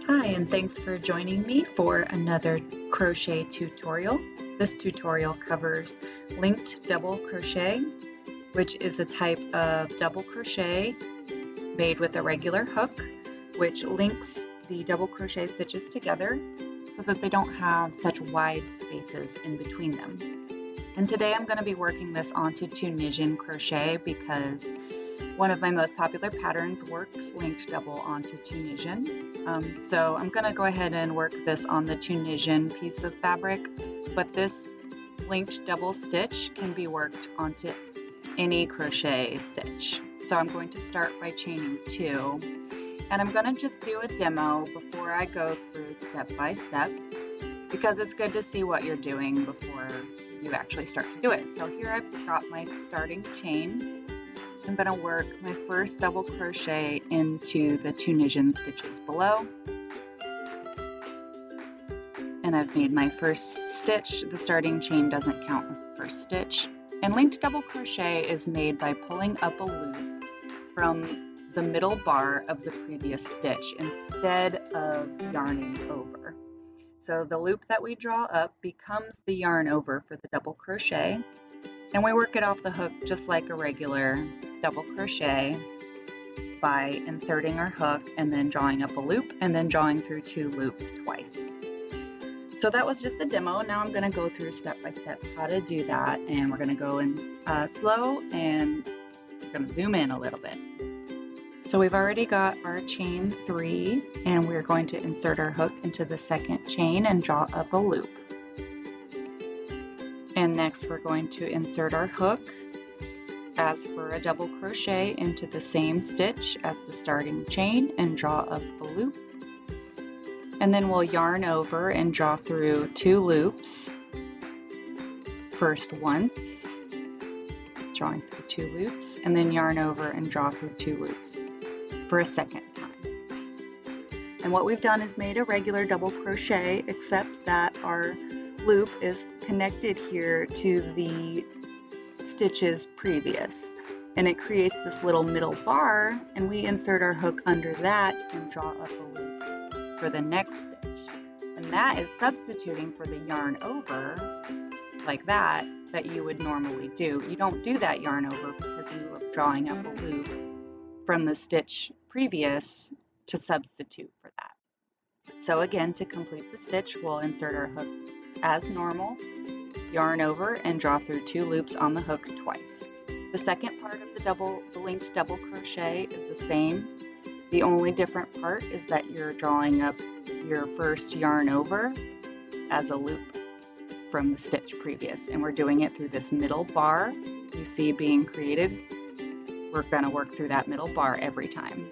Hi, and thanks for joining me for another crochet tutorial. This tutorial covers linked double crochet, which is a type of double crochet made with a regular hook, which links the double crochet stitches together so that they don't have such wide spaces in between them. And today I'm going to be working this onto Tunisian crochet because one of my most popular patterns works linked double onto Tunisian. So I'm going to go ahead and work this on the Tunisian piece of fabric, but this linked double stitch can be worked onto any crochet stitch. So I'm going to start by chaining 2, and I'm going to just do a demo before I go through step by step because it's good to see what you're doing before you actually start to do it. So here I've got my starting chain. I'm going to work my first double crochet into the Tunisian stitches below. And I've made my first stitch. The starting chain doesn't count as the first stitch. And linked double crochet is made by pulling up a loop from the middle bar of the previous stitch instead of yarning over. So the loop that we draw up becomes the yarn over for the double crochet. And we work it off the hook just like a regular double crochet by inserting our hook and then drawing up a loop and then drawing through 2 loops twice. So that was just a demo. Now I'm going to go through step by step how to do that, and we're going to go in slow and we're going to zoom in a little bit. So we've already got our chain 3, and we're going to insert our hook into the second chain and draw up a loop. And next we're going to insert our hook as for a double crochet into the same stitch as the starting chain and draw up a loop. And then we'll yarn over and draw through 2 loops. First once, drawing through 2 loops, and then yarn over and draw through 2 loops for a second time. And what we've done is made a regular double crochet, except that our loop is connected here to the stitches previous, and it creates this little middle bar, and we insert our hook under that and draw up a loop for the next stitch. And that is substituting for the yarn over like that you would normally do. You don't do that yarn over because you are drawing up a loop from the stitch previous to substitute for that. So again, to complete the stitch, we'll insert our hook as normal, yarn over, and draw through 2 loops on the hook twice. The second part of the linked double crochet is the same. The only different part is that you're drawing up your first yarn over as a loop from the stitch previous, and we're doing it through this middle bar you see being created. We're going to work through that middle bar every time.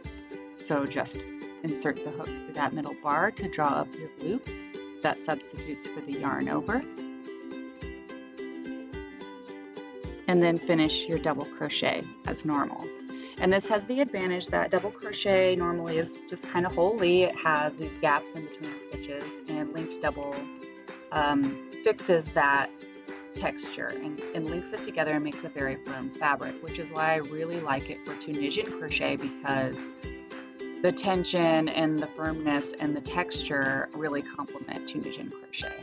So just insert the hook through that middle bar to draw up your loop that substitutes for the yarn over, and then finish your double crochet as normal. And this has the advantage that double crochet normally is just kind of holey. It has these gaps in between the stitches, and linked double fixes that texture and links it together and makes a very firm fabric, which is why I really like it for Tunisian crochet, because the tension and the firmness and the texture really complement Tunisian crochet.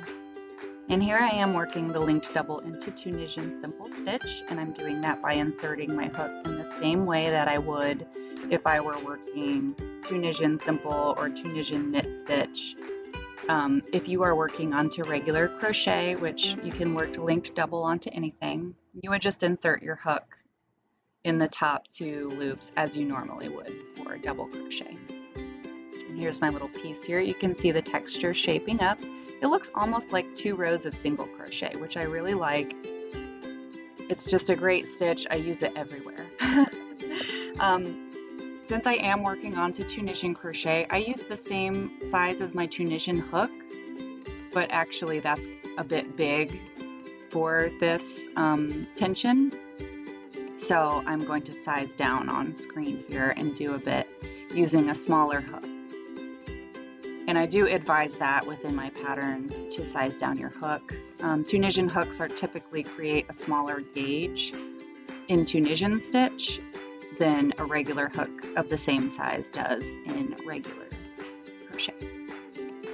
And here I am working the linked double into Tunisian simple stitch, and I'm doing that by inserting my hook in the same way that I would if I were working Tunisian simple or Tunisian knit stitch. If you are working onto regular crochet, which you can work linked double onto anything, you would just insert your hook in the top 2 loops as you normally would for a double crochet. And here's my little piece here. You can see the texture shaping up. It looks almost like 2 rows of single crochet, which I really like. It's just a great stitch. I use it everywhere. Since I am working onto Tunisian crochet, I use the same size as my Tunisian hook, but actually that's a bit big for this tension. So I'm going to size down on screen here and do a bit using a smaller hook. And I do advise that within my patterns to size down your hook. Tunisian hooks are typically create a smaller gauge in Tunisian stitch than a regular hook of the same size does in regular crochet.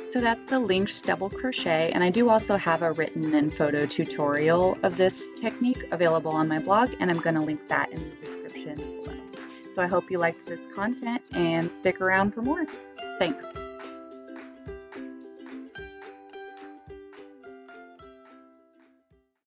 So that's the linked double crochet, and I do also have a written and photo tutorial of this technique available on my blog, and I'm going to link that in the description below. So I hope you liked this content and stick around for more. Thanks.